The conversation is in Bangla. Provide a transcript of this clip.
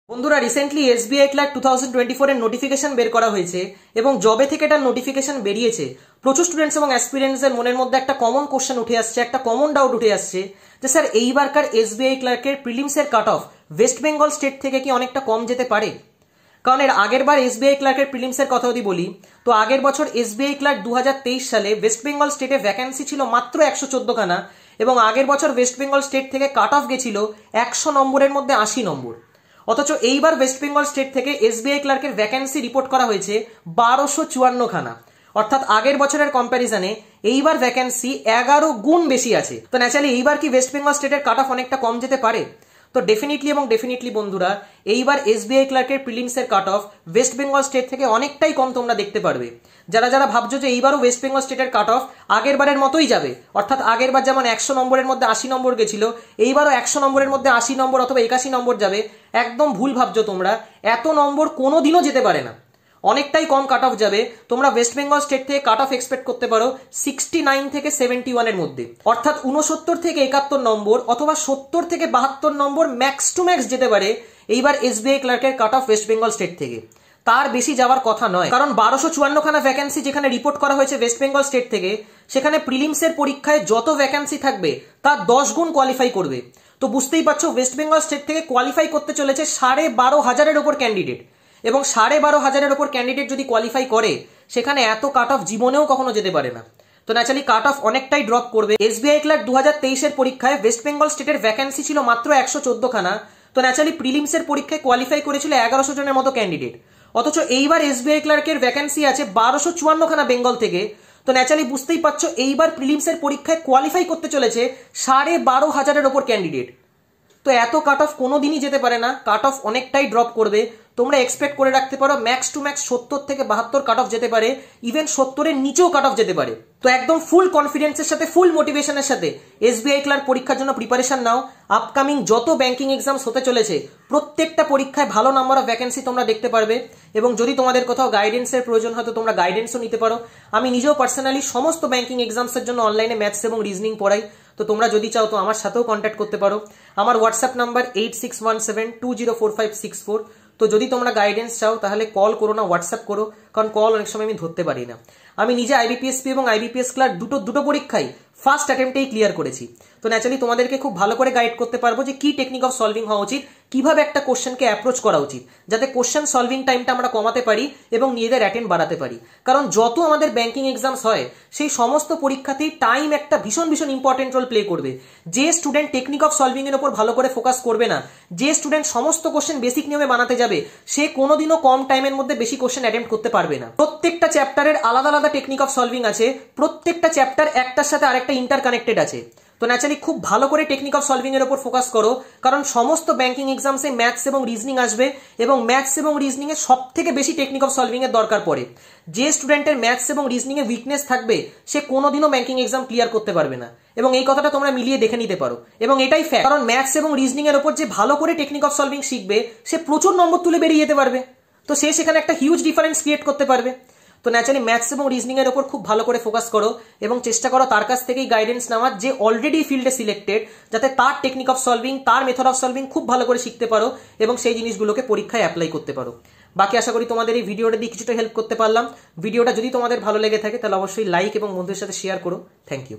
বন্ধুরা রিসেন্টলি এসবিআই ক্লার্ক 2024 এর নোটিফিকেশন বের করা হয়েছে এবং জবে থেকে এটার নোটিফিকেশন বেরিয়েছে প্রচুর স্টুডেন্টস এবং অ্যাসপিরেন্টসদের মনের মধ্যে একটা কমন কোশ্চেন উঠে আসছে, একটা কমন ডাউট উঠে আসছে যে স্যার এইবারকার এসবিআই ক্লার্কের প্রিলিমসের cut off West Bengal state থেকে কি অনেকটা কম যেতে পারে। কারণ এর আগের বার এসবিআই ক্লার্কের প্রিলিমসের কথা যদি বলি তো আগের বছর এসবিআই ক্লার্ক 2023 সালে ওয়েস্ট বেঙ্গল স্টেটে ভ্যাকেন্সি ছিল মাত্র 114 খানা এবং আগের বছর ওয়েস্ট বেঙ্গল স্টেট থেকে কাট অফ গেছিল 100 নম্বরের মধ্যে 80 নম্বর। অথচ এইবার ওয়েস্ট বেঙ্গল স্টেট থেকে এসবিআই ক্লার্কের ভ্যাকেন্সি রিপোর্ট করা হয়েছে 1254 খানা, অর্থাৎ আগের বছরের কম্প্যারিজনে এইবার ভ্যাকেন্সি 11 গুণ বেশি আছে। তো ন্যাচারালি এইবার কি ওয়েস্ট বেঙ্গল স্টেটের কাট অফ অনেকটা কম যেতে পারে? তো ডেফিনেটলি বন্ধুরা এইবার এসবিআই ক্লার্কের প্রিলিমসের cut off West Bengal state থেকে অনেকটাই কম তোমরা দেখতে পারবে। যারা ভাবছো যে এইবারও ওয়েস্ট বেঙ্গল স্টেটের কাট অফ আগের বারের মতোই যাবে, অর্থাৎ আগের বার যেমন 100 নম্বরের মধ্যে 80 নম্বর গেছিল এইবারও 100 নম্বরের মধ্যে 80 নম্বর অথবা 81 নম্বর যাবে, একদম ভুল ভাবছো তোমরা। এত নম্বর কোনোদিনও যেতে পারে না, অনেকটাই কম কাট অফ যাবে। তোমরা ওয়েস্ট বেঙ্গল স্টেট থেকে কাট অফ এক্সপেক্ট করতে পারো 69 থেকে 71 এর মধ্যে, অর্থাৎ 69 থেকে 71 নম্বর অথবা 70 থেকে 72 নম্বর ম্যাক্স টু ম্যাক্স যেতে পারে এইবার এসবিআই ক্লার্কের cut off West Bengal state থেকে। তার বেশি যাওয়ার কথা নয়, কারণ 1254 খানা ভ্যাকেন্সি যেখানে রিপোর্ট করা হয়েছে ওয়েস্ট বেঙ্গল স্টেট থেকে, সেখানে প্রিলিমসের পরীক্ষায় যত ভ্যাকেন্সি থাকবে তার 10 গুণ কোয়ালিফাই করবে। তো বুঝতেই পারছো ওয়েস্ট বেঙ্গল স্টেট থেকে কোয়ালিফাই করতে চলেছে 12,500-এর উপর ক্যান্ডিডেট, এবং 12,500-এর উপর ক্যান্ডিডেট যদি কোয়ালিফাই করে সেখানে এত কাট অফ জীবনেও কখনো যেতে পারে না। তো ন্যাচারালি কাট অফ অনেকটাই ড্রপ করবে। এসবিআই ক্লার্ক 2023 এর পরীক্ষায় ওয়েস্ট বেঙ্গল স্টেটের ভ্যাকেন্সি ছিল মাত্র 114 খানা, তো ন্যাচারালি প্রিলিমসের পরীক্ষায় কোয়ালিফাই করেছিল 1100 জনের মতো ক্যান্ডিডেট। অথচ এইবার এসবিআই ক্লার্কের ভ্যাকেন্সি আছে 1254 খানা বেঙ্গল থেকে, তো ন্যাচারালি বুঝতেই পারছো এইবার প্রিলিমসের পরীক্ষায় কোয়ালিফাই করতে চলেছে 12,500-এর উপর ক্যান্ডিডেট। তো এত কাট অফ কোনোদিনই যেতে পারে না, কাট অফ অনেকটাই ড্রপ করবে। তোমরা এক্সপেক্ট করে রাখতে পারো ম্যাক্স টু ম্যাক্স 70 থেকে 72 কাট অফ যেতে পারে, ইভেন 70-এর নিচেও কাট অফ যেতে পারে। তো একদম ফুল কনফিডেন্সের সাথে, ফুল মোটিভেশনের সাথে এসবিআই ক্লার্ক পরীক্ষার জন্য প্রিপারেশন নাও। আপকামিং যত ব্যাংকিং এক্সামস হতে চলেছে প্রত্যেকটা পরীক্ষায় ভালো নাম্বার অফ ভ্যাকেন্সি তোমরা দেখতে পারবে, এবং যদি তোমাদের কোথাও গাইডেন্সের প্রয়োজন হয় তো তোমরা গাইডেন্সও নিতে পারো। আমি নিজেও পার্সোনালি সমস্ত ব্যাংকিং এক্সামসের জন্য অনলাইনে ম্যাথস এবং রিজনিং পড়াই, তো তোমরা যদি চাও তো আমার সাথেও কন্ট্যাক্ট করতে পারো। আমার হোয়াটসঅ্যাপ নাম্বার 8617204564। তো যদি তোমরা গাইডেন্স চাও তাহলে কল করো না, হোয়াটসঅ্যাপ করো, কারণ কল অনেক সময় আমি ধরতে পারি না। আমি নিজে আইবিপিএসপি এবং আইবিপিএস ক্লার্ক দুটো পরীক্ষাই ফার্স্ট অ্যাটেম্পটেই ক্লিয়ার করেছি। তো ন্যাচারালি তোমাদেরকে খুব ভালো করে গাইড করতে পারবো যে কি টেকনিক অফ সলভিং হওয়া উচিত, কিভাবে একটা কোশ্চেনকে অ্যাপ্রোচ করা উচিত, যাতে কোশ্চেন সলভিং টাইমটা আমরা কমাতে পারি এবং নিজেদের অ্যাটেন্ড বাড়াতে পারি। কারণ যত আমাদের ব্যাংকিং এক্সামস হয় সেই সমস্ত পরীক্ষাতেই টাইম একটা ভীষণ ইম্পর্টেন্ট রোল প্লে করবে। যে স্টুডেন্ট টেকনিক অফ সলভিং এর উপর ভালো করে ফোকাস করবে না, যে স্টুডেন্ট সমস্ত কোশ্চেন বেসিক নিয়মে বানাতে যাবে, সে কোনোদিনও কম টাইমের মধ্যে বেশি কোশ্চেন অ্যাটেম্প্ট করতে পারবে না। প্রত্যেকটা চ্যাপ্টারের আলাদা টেকনিক অফ সলভিং আছে, প্রত্যেকটা চ্যাপ্টার একটার সাথে আরেকটা ইন্টারকানেক্টেড আছে। তো ন্যাচারালি খুব ভালো করে টেকনিক অফ সলভিং এর উপর ফোকাস করো, কারণ সমস্ত ব্যাংকিং এক্সামসে ম্যাথস এবং রিজনিং আসবে এবং ম্যাথস এবং রিজনিং এর সবথেকে বেশি টেকনিক অফ সলভিং এর দরকার পড়ে। যে স্টুডেন্টের ম্যাথস এবং রিজনিং এর উইকনেস থাকবে সে কোনোদিনও ব্যাংকিং এক্সাম ক্লিয়ার করতে পারবে না, এবং এই কথাটা তোমরা মিলিয়ে দেখে নিতে পারো। এবং এটাই ফ্যাক্ট, কারণ ম্যাথস এবং রিজনিং এর উপর যে ভালো করে টেকনিক অফ সলভিং শিখবে সে প্রচুর নম্বর তুলে বেরিয়ে যেতে পারবে, তো সে সেখানে একটা হিউজ ডিফারেন্স ক্রিয়েট করতে পারবে। তো ন্যাচারালি ম্যাথস এবং রিজনিং এর উপর খুব ভালো করে ফোকাস করো এবং চেষ্টা করো তার কাছ থেকেই গাইডেন্স নেওয়ার, যে অলরেডি ফিল্ডে সিলেক্টেড, যাতে তার টেকনিক অফ সলভিং, তার মেথড অফ সলভিং খুব ভালো করে শিখতে পারো এবং সেই জিনিসগুলোকে পরীক্ষায় অ্যাপ্লাই করতে পারো। বাকি আশা করি তোমাদের এই ভিডিওটা দিয়ে কিছুটা হেল্প করতে পারলাম। ভিডিওটা যদি তোমাদের ভালো লেগে থাকে তাহলে অবশ্যই লাইক এবং বন্ধুদের সাথে শেয়ার করো। Thank you.